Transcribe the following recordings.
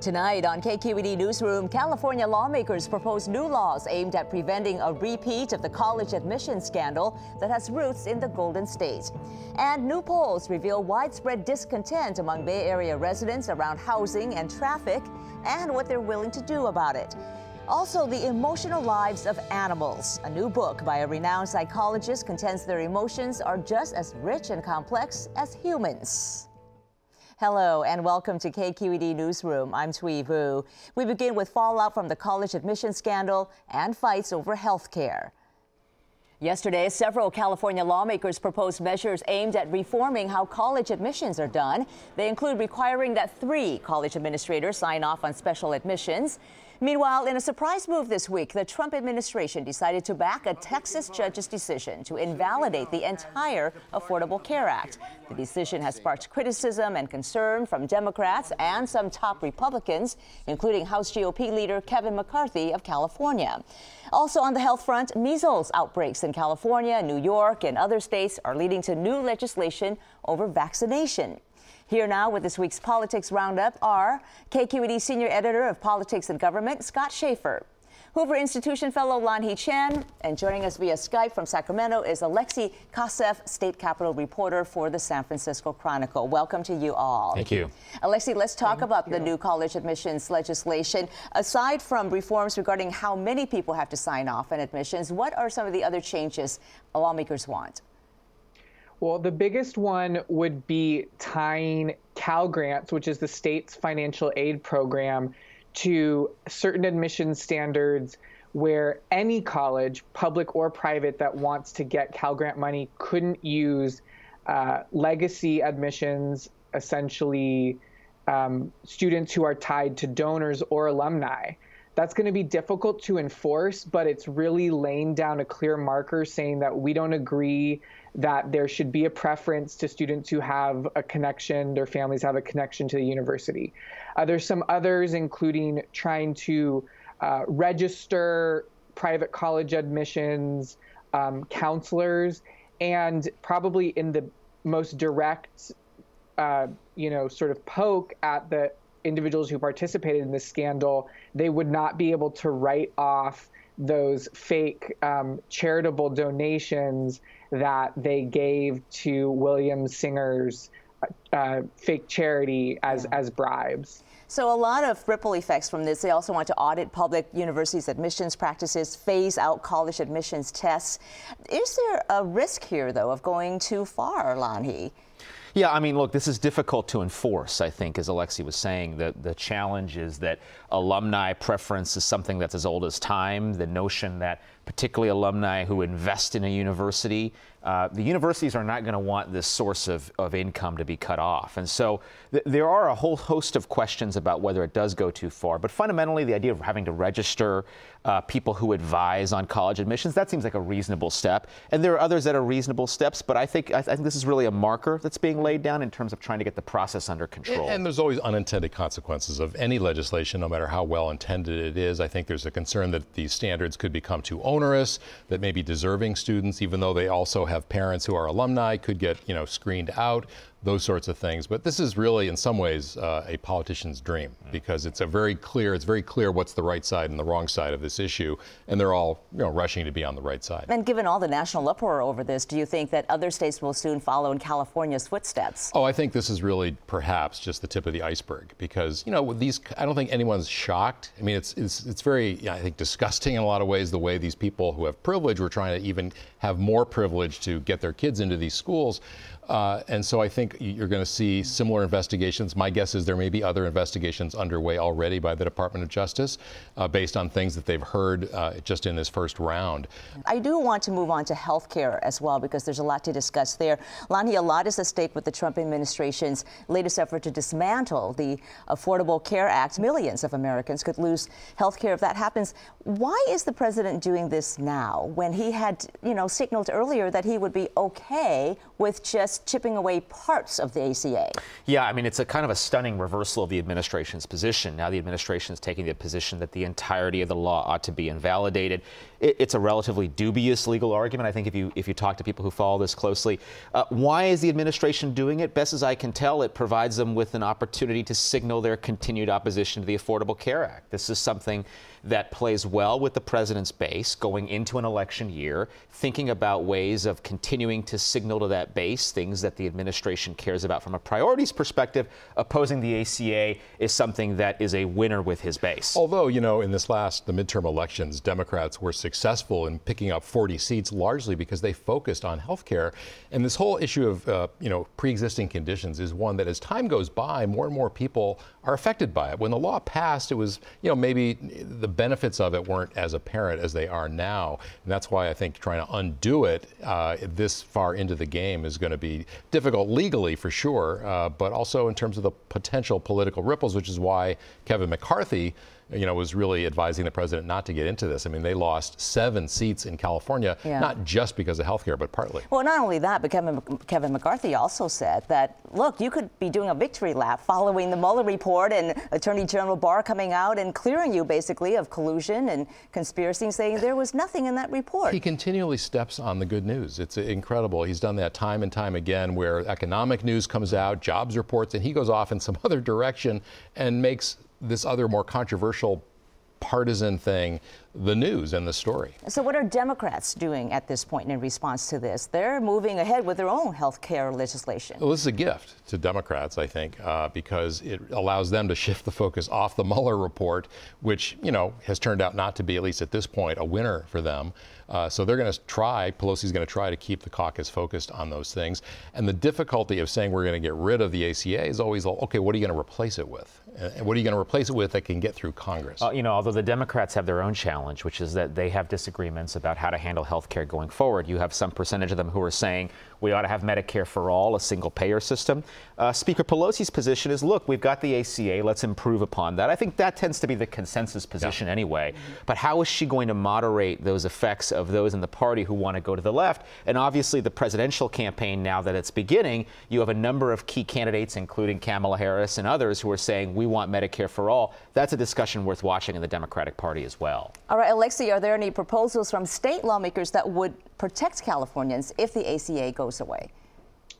Tonight on KQED Newsroom, California lawmakers propose new laws aimed at preventing a repeat of the college admissions scandal that has roots in the Golden State. And new polls reveal widespread discontent among Bay Area residents around housing and traffic and what they're willing to do about it. Also, the emotional lives of animals. A new book by a renowned psychologist contends their emotions are just as rich and complex as humans. Hello and welcome to KQED Newsroom. I'm Thuy Vu. We begin with fallout from the college admissions scandal and fights over health care. Yesterday, several California lawmakers proposed measures aimed at reforming how college admissions are done. They include requiring that 3 college administrators sign off on special admissions. Meanwhile, in a surprise move this week, the Trump administration decided to back a Texas judge's decision to invalidate the entire Affordable Care Act. The decision has sparked criticism and concern from Democrats and some top Republicans, including House GOP leader Kevin McCarthy of California. Also on the health front, measles outbreaks in California, New York, and other states are leading to new legislation over vaccination. Here now with this week's Politics Roundup are KQED Senior Editor of Politics and Government, Scott Schaefer, Hoover Institution Fellow Lan-Hee Chen, and joining us via Skype from Sacramento is Alexei Koseff, State Capitol reporter for the San Francisco Chronicle. Welcome to you all. Thank you. Alexei, let's talk about the new college admissions legislation. Aside from reforms regarding how many people have to sign off on admissions, what are some of the other changes lawmakers want? Well, the biggest one would be tying Cal Grants, which is the state's financial aid program, to certain admissions standards where any college, public or private, that wants to get Cal Grant money couldn't use legacy admissions, essentially students who are tied to donors or alumni. That's going to be difficult to enforce, but it's really laying down a clear marker saying that we don't agree that there should be a preference to students who have a connection, their families have a connection to the university. There's some others, including trying to register private college admissions, counselors, and probably in the most direct, sort of poke at the individuals who participated in this scandal, they would not be able to write off those fake charitable donations that they gave to William Singer's fake charity as bribes. So a lot of ripple effects from this. They also want to audit public universities' admissions practices, phase out college admissions tests. Is there a risk here, though, of going too far, Lan-Hee? Yeah, I mean, look, this is difficult to enforce, I think, as Alexei was saying. The challenge is that alumni preference is something that's as old as time. The notion that particularly alumni who invest in a university, the universities are not going to want this source of income to be cut off. And so there are a whole host of questions about whether it does go too far. But fundamentally, the idea of having to register people who advise on college admissions, that seems like a reasonable step. And there are others that are reasonable steps. But I think this is really a marker that's being laid down in terms of trying to get the process under control. And there's always unintended consequences of any legislation, no matter how well intended it is. I think there's a concern that these standards could become too onerous, that maybe deserving students, even though they also have parents who are alumni, could get, screened out, those sorts of things. But this is really, in some ways, a politician's dream, because it's very clear what's the right side and the wrong side of this issue, and they're all, rushing to be on the right side. And given all the national uproar over this, do you think that other states will soon follow in California's footsteps? Oh, I think this is really perhaps just the tip of the iceberg, because, with these, I don't think anyone's shocked. I mean, it's very, I think, disgusting in a lot of ways, the way these people who have privilege were trying to even have more privilege to get their kids into these schools. And so I think you're going to see similar investigations. My guess is there may be other investigations underway already by the Department of Justice based on things that they've heard just in this first round. I do want to move on to health care as well, because there's a lot to discuss there. Lan-Hee, a lot is at stake with the Trump administration's latest effort to dismantle the Affordable Care Act. Millions of Americans could lose health care if that happens. Why is the president doing this now when he had, signaled earlier that he would be okay with just chipping away part parts of the ACA. Yeah, I mean, it's a kind of a stunning reversal of the administration's position. Now the administration is taking the position that the entirety of the law ought to be invalidated. It's a relatively dubious legal argument, I think, if you talk to people who follow this closely. Why is the administration doing it? Best as I can tell, it provides them with an opportunity to signal their continued opposition to the Affordable Care Act. This is something that plays well with the president's base going into an election year, thinking about ways of continuing to signal to that base things that the administration cares about from a priorities perspective. Opposing the ACA is something that is a winner with his base. Although, you know, in the midterm elections, Democrats were successful in picking up 40 seats largely because they focused on health care. And this whole issue of, pre-existing conditions is one that as time goes by, more and more people are affected by it. When the law passed, it was, maybe the benefits of it weren't as apparent as they are now. And that's why I think trying to undo it this far into the game is going to be difficult legally for sure, but also in terms of the potential political ripples, which is why Kevin McCarthy was really advising the president not to get into this. I mean, they lost 7 seats in California, not just because of health care, but partly. Well, not only that, but Kevin McCarthy also said that, look, you could be doing a victory lap following the Mueller report and Attorney General Barr coming out and clearing you basically of collusion and conspiracy, saying there was nothing in that report. He continually steps on the good news. It's incredible. He's done that time and time again, where economic news comes out, jobs reports, and he goes off in some other direction and makes this other more controversial partisan thing the news and the story. So what are Democrats doing at this point in response to this? They're moving ahead with their own health care legislation. Well, this is a gift to Democrats, I think, because it allows them to shift the focus off the Mueller report, which, has turned out not to be, at least at this point, a winner for them. So they're going to try, Pelosi's going to try to keep the caucus focused on those things. And the difficulty of saying we're going to get rid of the ACA is always, okay, what are you going to replace it with? And what are you going to replace it with that can get through Congress? Although the Democrats have their own challenge, which is that they have disagreements about how to handle health care going forward. You have some percentage of them who are saying we ought to have Medicare for all, a single payer system. Speaker Pelosi's position is, look, we've got the ACA, let's improve upon that. I think that tends to be the consensus position anyway. But how is she going to moderate those effects of those in the party who want to go to the left? And obviously the presidential campaign, now that it's beginning, you have a number of key candidates, including Kamala Harris and others, who are saying we want Medicare for all. That's a discussion worth watching in the Democratic Party as well. All right, Alexi, are there any proposals from state lawmakers that would protect Californians if the ACA goes away?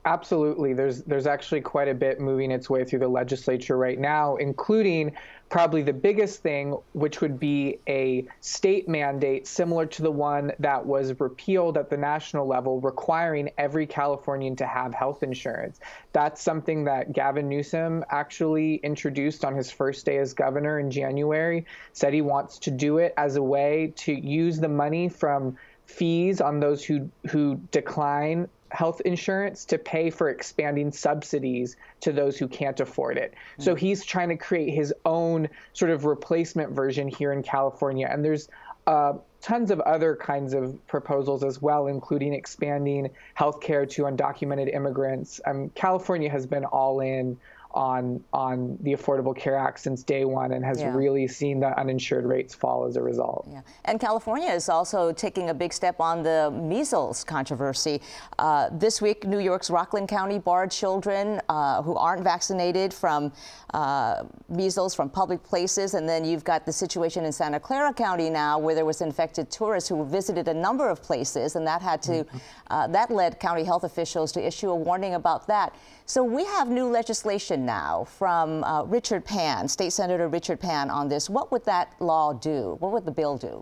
Absolutely. There's actually quite a bit moving its way through the legislature right now, including probably the biggest thing, which would be a state mandate similar to the one that was repealed at the national level, requiring every Californian to have health insurance. That's something that Gavin Newsom actually introduced on his first day as governor in January, said he wants to do it as a way to use the money from fees on those who decline health insurance to pay for expanding subsidies to those who can't afford it. So he's trying to create his own sort of replacement version here in California. And there's tons of other kinds of proposals as well, including expanding health care to undocumented immigrants. California has been all in on the Affordable Care Act since day one and has really seen the uninsured rates fall as a result. Yeah. And California is also taking a big step on the measles controversy. This week, New York's Rockland County barred children who aren't vaccinated from measles from public places. And then you've got the situation in Santa Clara County now where there was infected tourists who visited a number of places, and that had to that led county health officials to issue a warning about that. So we have new legislation now from Richard Pan, State Senator Richard Pan, on this. What would that law do? What would the bill do?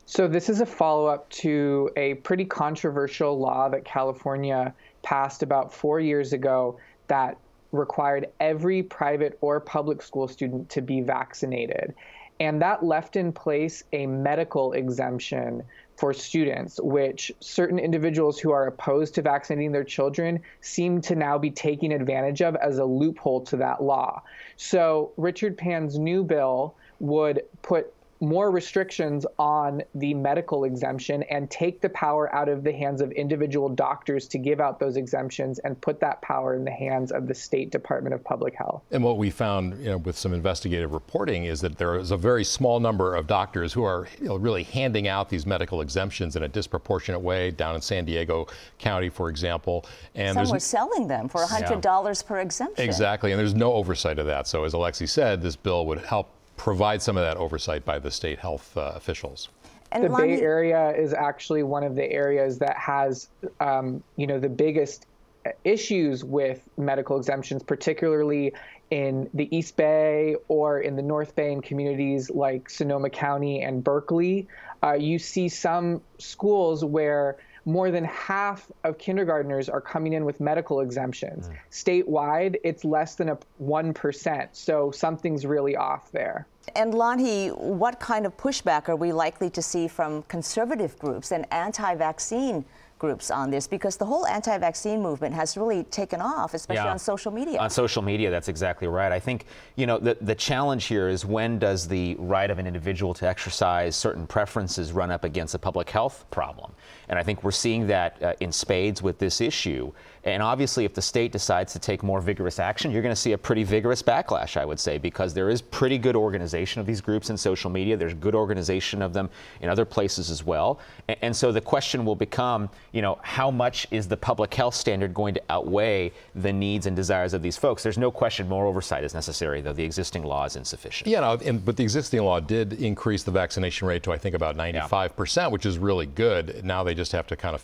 So this is a follow-up to a pretty controversial law that California passed about 4 years ago that required every private or public school student to be vaccinated. And that left in place a medical exemption for students, which certain individuals who are opposed to vaccinating their children seem to now be taking advantage of as a loophole to that law. So Richard Pan's new bill would put more restrictions on the medical exemption and take the power out of the hands of individual doctors to give out those exemptions and put that power in the hands of the State Department of Public Health. And what we found, with some investigative reporting is that there is a very small number of doctors who are really handing out these medical exemptions in a disproportionate way down in San Diego County, for example. And some were selling them for $100 per exemption. Exactly, and there's no oversight of that. So as Alexi said, this bill would help provide some of that oversight by the state health officials. And the Bay Area is actually one of the areas that has, the biggest issues with medical exemptions, particularly in the East Bay or in the North Bay in communities like Sonoma County and Berkeley. You see some schools where more than half of kindergartners are coming in with medical exemptions. Statewide, it's less than 1%. So something's really off there. And Lanhi, what kind of pushback are we likely to see from conservative groups and anti-vaccine groups on this? Because the whole anti-vaccine movement has really taken off, especially on social media. On social media, that's exactly right. I think, the challenge here is, when does the right of an individual to exercise certain preferences run up against a public health problem? And I think we're seeing that in spades with this issue. And obviously, if the state decides to take more vigorous action, you're going to see a pretty vigorous backlash, I would say, because there is pretty good organization of these groups in social media. There's good organization of them in other places as well. And so the question will become, how much is the public health standard going to outweigh the needs and desires of these folks? There's no question more oversight is necessary, though. The existing law is insufficient. Yeah, but the existing law did increase the vaccination rate to, I think, about 95%, which is really good. Now they just have to kind of,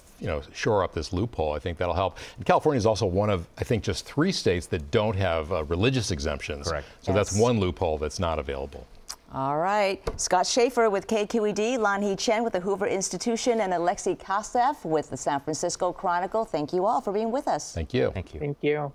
shore up this loophole. I think that'll help. And California is also one of, I think, just 3 states that don't have religious exemptions. Correct. So that's one loophole that's not available. All right. Scott Schaefer with KQED, Lanhi Chen with the Hoover Institution, and Alexi Kastev with the San Francisco Chronicle. Thank you all for being with us. Thank you. Thank you. Thank you.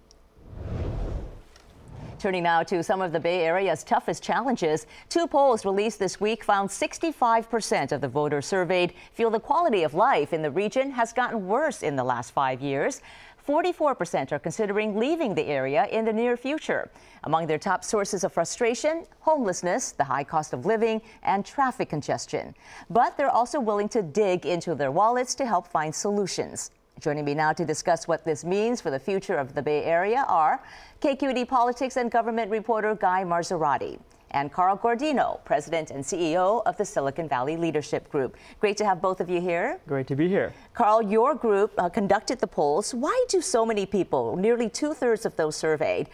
Turning now to some of the Bay Area's toughest challenges. 2 polls released this week found 65% of the voters surveyed feel the quality of life in the region has gotten worse in the last 5 years. 44% are considering leaving the area in the near future. Among their top sources of frustration, homelessness, the high cost of living, and traffic congestion. But they're also willing to dig into their wallets to help find solutions. Joining me now to discuss what this means for the future of the Bay Area are KQED politics and government reporter Guy Marzorati and Carl Guardino, president and CEO of the Silicon Valley Leadership Group. Great to have both of you here. Great to be here. Carl, your group conducted the polls. Why do so many people, nearly 2/3 of those surveyed,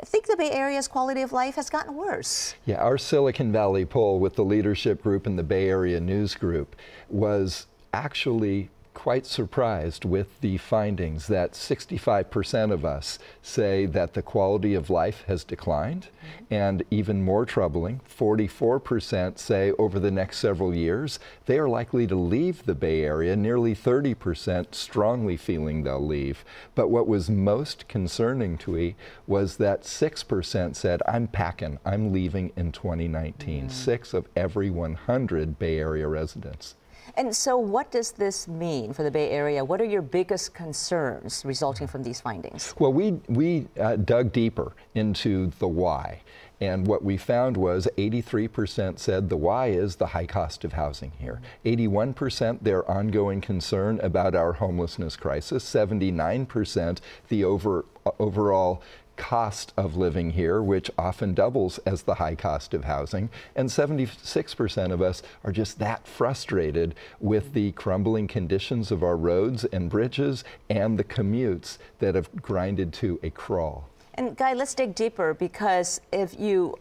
think the Bay Area's quality of life has gotten worse? Yeah, our Silicon Valley poll with the Leadership Group and the Bay Area News Group was actually quite surprised with the findings that 65% of us say that the quality of life has declined, and even more troubling, 44% say over the next several years they are likely to leave the Bay Area, nearly 30% strongly feeling they'll leave. But what was most concerning to me was that 6% said, I'm packing, I'm leaving in 2019. 6 of every 100 Bay Area residents. And so what does this mean for the Bay Area? What are your biggest concerns resulting from these findings? Well, we dug deeper into the why. And what we found was 83% said the why is the high cost of housing here. 81% their ongoing concern about our homelessness crisis. 79% the overall cost of living here, which often doubles as the high cost of housing. And 76% of us are just that frustrated with the crumbling conditions of our roads and bridges and the commutes that have grinded to a crawl. And Guy, let's dig deeper, because if you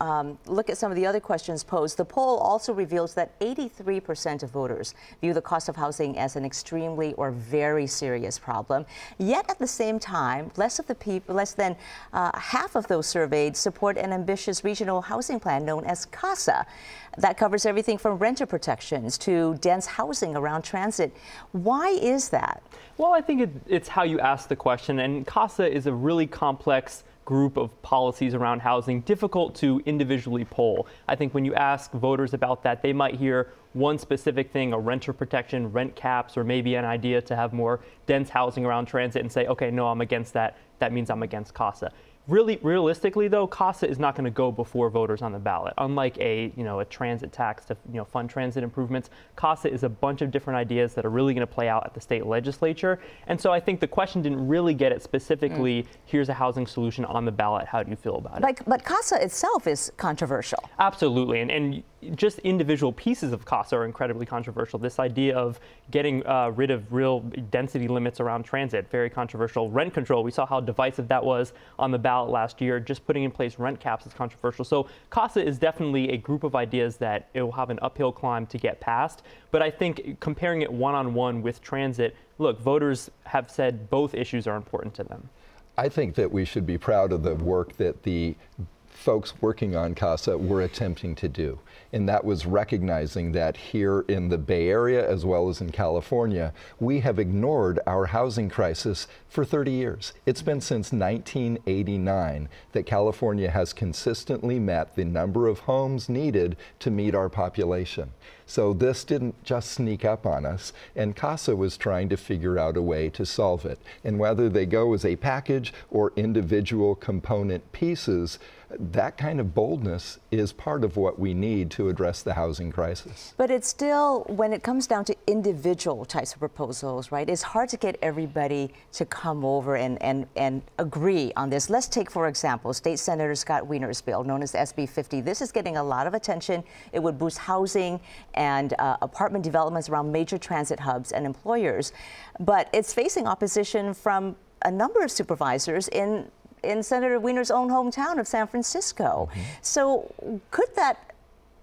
look at some of the other questions posed, the poll also reveals that 83% of voters view the cost of housing as an extremely or very serious problem. Yet at the same time, less than half of those surveyed support an ambitious regional housing plan known as CASA. That covers everything from renter protections to dense housing around transit. Why is that? Well, I think it's how you ask the question, and CASA is a really complex group of policies around housing, difficult to individually poll. I think when you ask voters about that, they might hear one specific thing, a renter protection, rent caps, or maybe an idea to have more dense housing around transit and say, okay, no, I'm against that. That means I'm against CASA. Really, realistically, though, CASA is not going to go before voters on the ballot. Unlike a transit tax to fund transit improvements, CASA is a bunch of different ideas that are really going to play out at the state legislature. And so I think the question didn't really get it specifically. Here's a housing solution on the ballot. How do you feel about it? But CASA itself is controversial. Absolutely, and just individual pieces of CASA are incredibly controversial. This idea of getting rid of real density limits around transit, very controversial. Rent control, we saw how divisive that was on the ballot last year. Just putting in place rent caps is controversial. So CASA is definitely a group of ideas that it will have an uphill climb to get passed. But I think comparing it one-on-one with transit, look, voters have said both issues are important to them. I think that we should be proud of the work that the folks working on CASA were attempting to do. And that was recognizing that here in the Bay Area, as well as in California, we have ignored our housing crisis for 30 years. It's been since 1989 that California has consistently met the number of homes needed to meet our population. So this didn't just sneak up on us, and CASA was trying to figure out a way to solve it. And whether they go as a package or individual component pieces, that kind of boldness is part of what we need to address the housing crisis. But it's still, when it comes down to individual types of proposals, right, it's hard to get everybody to come over and agree on this. Let's take, for example, State Senator Scott Wiener's bill, known as SB 50. This is getting a lot of attention. It would boost housing and apartment developments around major transit hubs and employers. But it's facing opposition from a number of supervisors in Senator Wiener's own hometown of San Francisco. So could that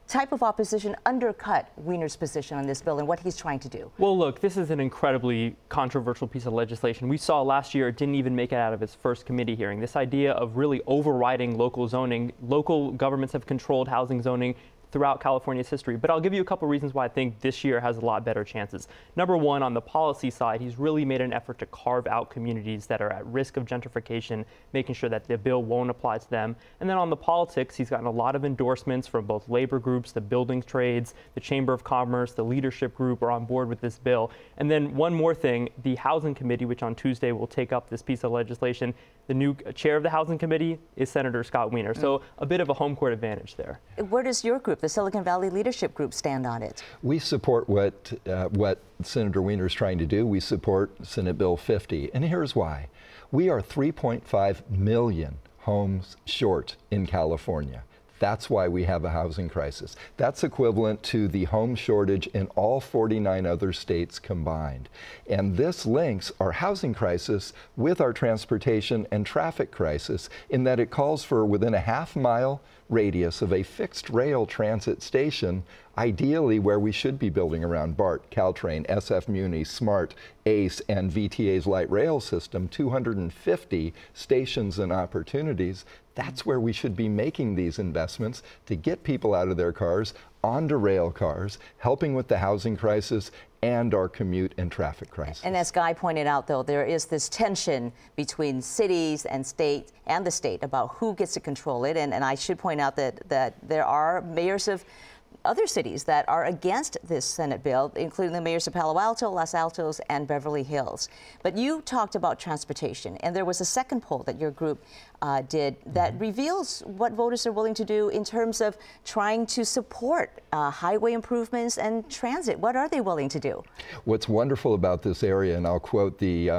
type of opposition undercut Wiener's position on this bill and what he's trying to do? Well, look, this is an incredibly controversial piece of legislation. We saw last year it didn't even make it out of its first committee hearing. This idea of really overriding local zoning. Local governments have controlled housing zoning throughout California's history. But I'll give you a couple reasons why I think this year has a lot better chances. Number one, on the policy side, he's really made an effort to carve out communities that are at risk of gentrification, making sure that the bill won't apply to them. And then on the politics, he's gotten a lot of endorsements from both labor groups, the building trades, the Chamber of Commerce, the leadership group are on board with this bill. And then one more thing, the Housing Committee, which on Tuesday will take up this piece of legislation, the new chair of the Housing Committee is Senator Scott Wiener. So a bit of a home court advantage there. Where does your group, the Silicon Valley Leadership Group, stand on it? We support what Senator Wiener is trying to do. We support Senate Bill 50, and here's why. We are 3.5 million homes short in California. That's why we have a housing crisis. That's equivalent to the home shortage in all 49 other states combined. And this links our housing crisis with our transportation and traffic crisis in that it calls for within a half-mile radius of a fixed rail transit station, ideally where we should be building around BART, Caltrain, SF Muni, SMART, ACE, and VTA's light rail system, 250 stations and opportunities. That's where we should be making these investments to get people out of their cars onto rail cars, helping with the housing crisis and our commute and traffic crisis. And as Guy pointed out, though, there is this tension between cities and state and the state about who gets to control it. And I should point out that there are mayors of other cities that are against this Senate bill, including the mayors of Palo Alto, Los Altos, and Beverly Hills. But you talked about transportation, and there was a second poll that your group did that reveals what voters are willing to do in terms of trying to support highway improvements and transit. What are they willing to do? What's wonderful about this area, and I'll quote the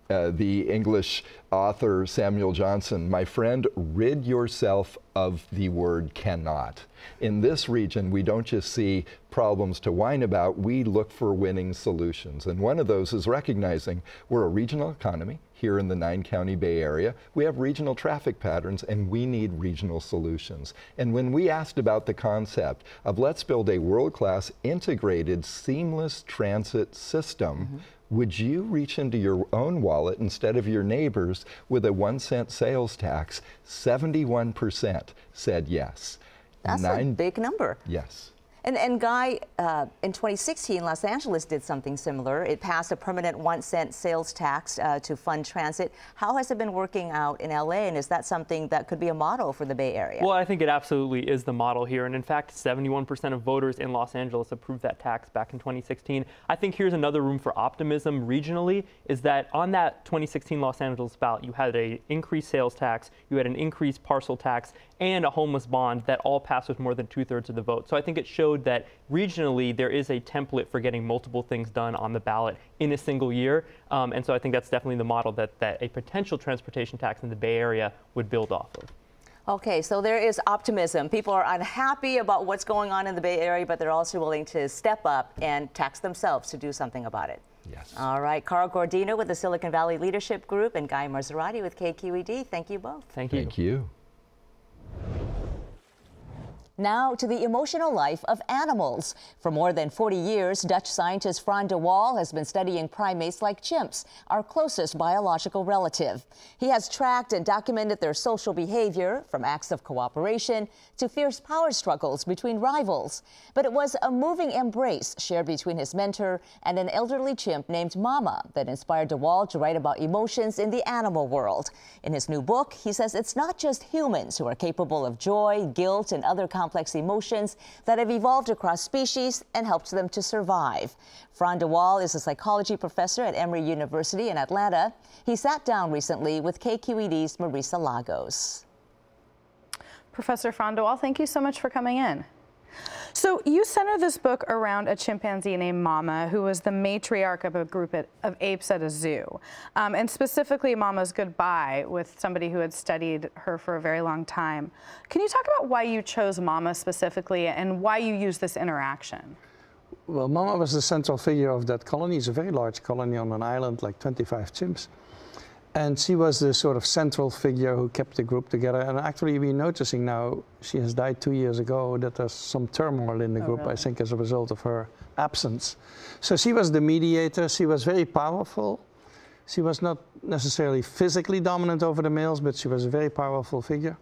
English author Samuel Johnson, my friend, rid yourself of the word cannot. In this region, we don't just see problems to whine about, we look for winning solutions. And one of those is recognizing we're a regional economy here in the 9-county Bay Area. We have regional traffic patterns and we need regional solutions. And when we asked about the concept of let's build a world-class integrated seamless transit system, would you reach into your own wallet instead of your neighbor's with a 1-cent sales tax? 71% said yes. That's a big number. Yes. And Guy, in 2016, Los Angeles did something similar. It passed a permanent 1-cent sales tax to fund transit. How has it been working out in LA, and is that something that could be a model for the Bay Area? Well, I think it absolutely is the model here. And in fact, 71% of voters in Los Angeles approved that tax back in 2016. I think here's another room for optimism regionally, is that on that 2016 Los Angeles ballot, you had an increased sales tax, you had an increased parcel tax, and a homeless bond that all passed with more than 2/3 of the vote. So I think it showed that regionally there is a template for getting multiple things done on the ballot in a single year. And so I think that's definitely the model that a potential transportation tax in the Bay Area would build off of. Okay, so there is optimism. People are unhappy about what's going on in the Bay Area, but they're also willing to step up and tax themselves to do something about it. Yes. All right, Carl Gordino with the Silicon Valley Leadership Group and Guy Marzorati with KQED. Thank you both. Thank you. Thank you. Now to the emotional life of animals. For more than 40 years, Dutch scientist Fran de Waal has been studying primates like chimps, our closest biological relative. He has tracked and documented their social behavior, from acts of cooperation to fierce power struggles between rivals. But it was a moving embrace shared between his mentor and an elderly chimp named Mama that inspired de Waal to write about emotions in the animal world. In his new book, he says it's not just humans who are capable of joy, guilt, and other complex emotions that have evolved across species and helped them to survive. Fran de Waal is a psychology professor at Emory University in Atlanta. He sat down recently with KQED's Marisa Lagos. Professor Fran de Waal, thank you so much for coming in. So you center this book around a chimpanzee named Mama, who was the matriarch of a group of apes at a zoo. And specifically Mama's goodbye with somebody who had studied her for a very long time. Can you talk about why you chose Mama specifically and why you use this interaction? Well, Mama was the central figure of that colony. It's a very large colony on an island, like 25 chimps. And she was the sort of central figure who kept the group together. And actually, we're noticing now, she has died 2 years ago, that there's some turmoil in the group, really? I think, as a result of her absence. So she was the mediator. She was very powerful. She was not necessarily physically dominant over the males, but she was a very powerful figure.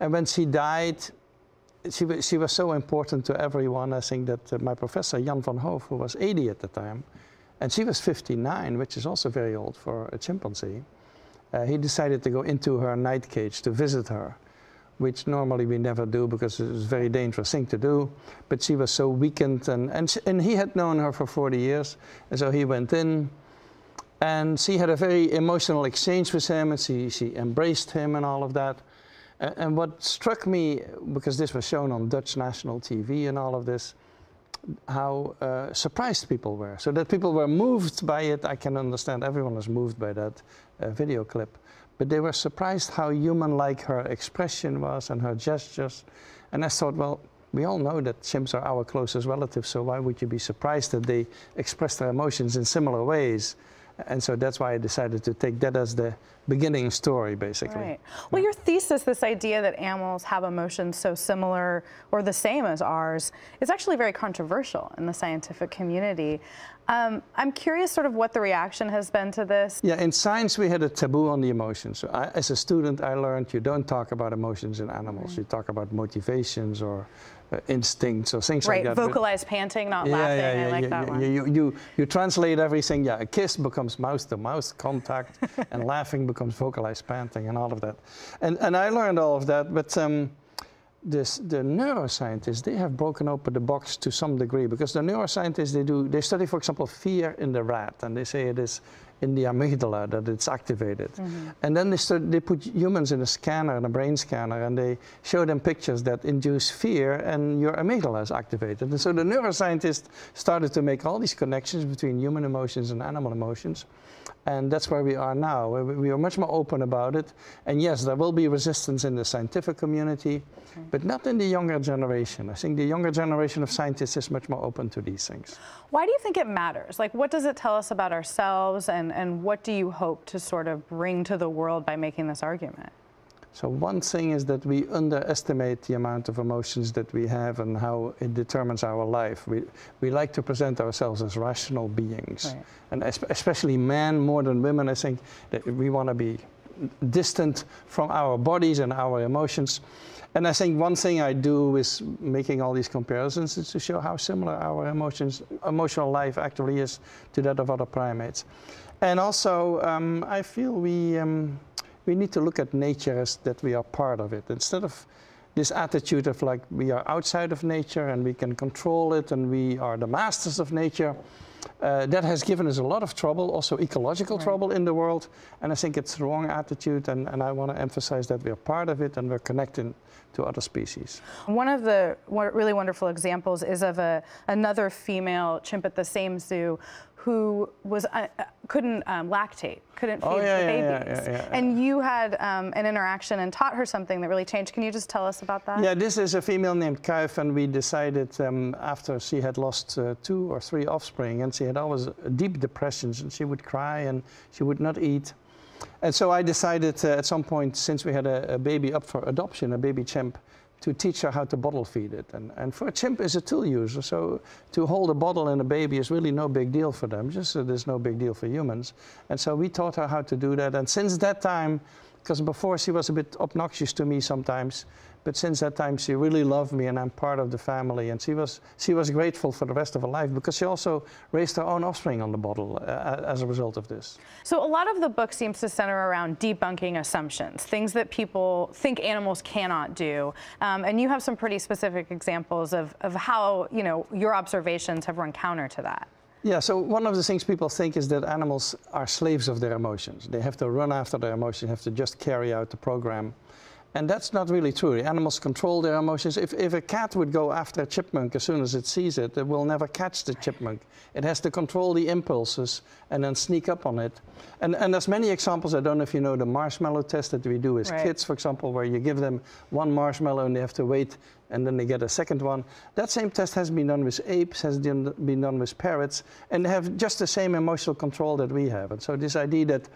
And when she died, she was so important to everyone. I think that my professor, Jan van Hoof, who was 80 at the time, and she was 59, which is also very old for a chimpanzee. He decided to go into her night cage to visit her, which normally we never do because it was a very dangerous thing to do. But she was so weakened, and he had known her for 40 years. And so he went in, and she had a very emotional exchange with him, and she embraced him and all of that. And what struck me, because this was shown on Dutch national TV and all of this, how surprised people were. So that people were moved by it, I can understand. Everyone was moved by that video clip. But they were surprised how human-like her expression was and her gestures. And I thought, well, we all know that chimps are our closest relatives, so why would you be surprised that they express their emotions in similar ways? And so that's why I decided to take that as the beginning story, basically. Right. Well, your thesis, this idea that animals have emotions so similar or the same as ours, is actually very controversial in the scientific community. I'm curious sort of what the reaction has been to this. Yeah, in science we had a taboo on the emotions. So as a student I learned you don't talk about emotions in animals. Right. You talk about motivations or instincts or things like that. Right, vocalized panting, not laughing. I like that one. You translate everything. Yeah, a kiss becomes mouth-to-mouth contact, and laughing becomes vocalized panting, and all of that. And I learned all of that, but the neuroscientists, they have broken open the box to some degree, because the neuroscientists, they study, for example, fear in the rat, and they say it is in the amygdala that it's activated. Mm-hmm. And then they put humans in a scanner, in a brain scanner, and they show them pictures that induce fear, and your amygdala is activated. And so the neuroscientists started to make all these connections between human emotions and animal emotions. And that's where we are now. We are much more open about it. And yes, there will be resistance in the scientific community, but not in the younger generation. I think the younger generation of scientists is much more open to these things. Why do you think it matters? Like, what does it tell us about ourselves, and what do you hope to sort of bring to the world by making this argument? So one thing is that we underestimate the amount of emotions that we have and how it determines our life. We like to present ourselves as rational beings. Right. And especially men more than women, I think that we want to be distant from our bodies and our emotions. And I think one thing I do with making all these comparisons is to show how similar our emotional life actually is to that of other primates. And also, I feel we need to look at nature as that we are part of it. Instead of this attitude of like we are outside of nature and we can control it and we are the masters of nature, that has given us a lot of trouble, also ecological trouble in the world. And I think it's the wrong attitude, and I want to emphasize that we're part of it and we're connected to other species. One of the really wonderful examples is of another female chimp at the same zoo who was couldn't lactate, couldn't feed the babies. And you had an interaction and taught her something that really changed. Can you just tell us about that? Yeah, this is a female named Kuif, and we decided after she had lost 2 or 3 offspring, and she had always deep depressions, and she would cry and she would not eat. And so I decided at some point, since we had a baby up for adoption, a baby chimp, to teach her how to bottle feed it. And for a chimp is a tool user, so to hold a bottle in a baby is really no big deal for them, just so there's no big deal for humans. And so we taught her how to do that. And since that time, because before she was a bit obnoxious to me sometimes, but since that time she really loved me and I'm part of the family. And she was grateful for the rest of her life because she also raised her own offspring on the bottle as a result of this. So a lot of the book seems to center around debunking assumptions, things that people think animals cannot do. And you have some pretty specific examples of how, you know, your observations have run counter to that. Yeah, so one of the things people think is that animals are slaves of their emotions. They have to run after their emotions, have to just carry out the program. And that's not really true. The animals control their emotions. If a cat would go after a chipmunk as soon as it sees it, it will never catch the chipmunk. It has to control the impulses and then sneak up on it. And there's many examples. I don't know if you know the marshmallow test that we do with kids, for example, where you give them 1 marshmallow and they have to wait and then they get a second one. That same test has been done with apes, has been done with parrots, and they have just the same emotional control that we have. And so this idea that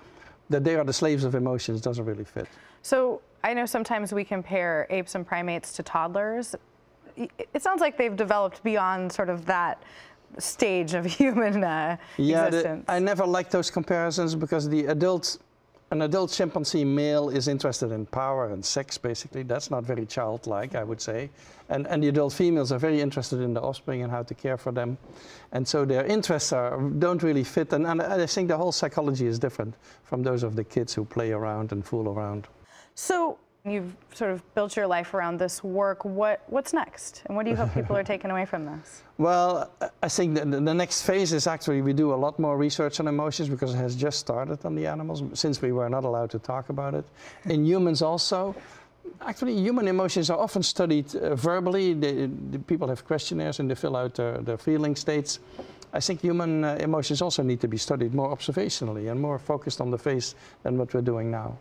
they are the slaves of emotions doesn't really fit. So I know sometimes we compare apes and primates to toddlers. It sounds like they've developed beyond sort of that stage of human existence. I never liked those comparisons because an adult chimpanzee male is interested in power and sex, basically. That's not very childlike, I would say. And the adult females are very interested in the offspring and how to care for them. And so their interests don't really fit. And I think the whole psychology is different from those of the kids who play around and fool around. So you've sort of built your life around this work. What's next? And what do you hope people are taking away from this? Well, I think the next phase is actually we do a lot more research on emotions because it has just started on the animals since we were not allowed to talk about it. In humans also. Actually, human emotions are often studied verbally. The people have questionnaires and they fill out their feeling states. I think human emotions also need to be studied more observationally and more focused on the face than what we're doing now.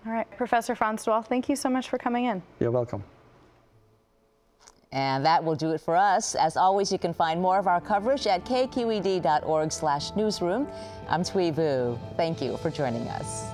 All right, Professor Frans de Waal, thank you so much for coming in. You're welcome. And that will do it for us. As always, you can find more of our coverage at kqed.org/newsroom. I'm Thuy Vu. Thank you for joining us.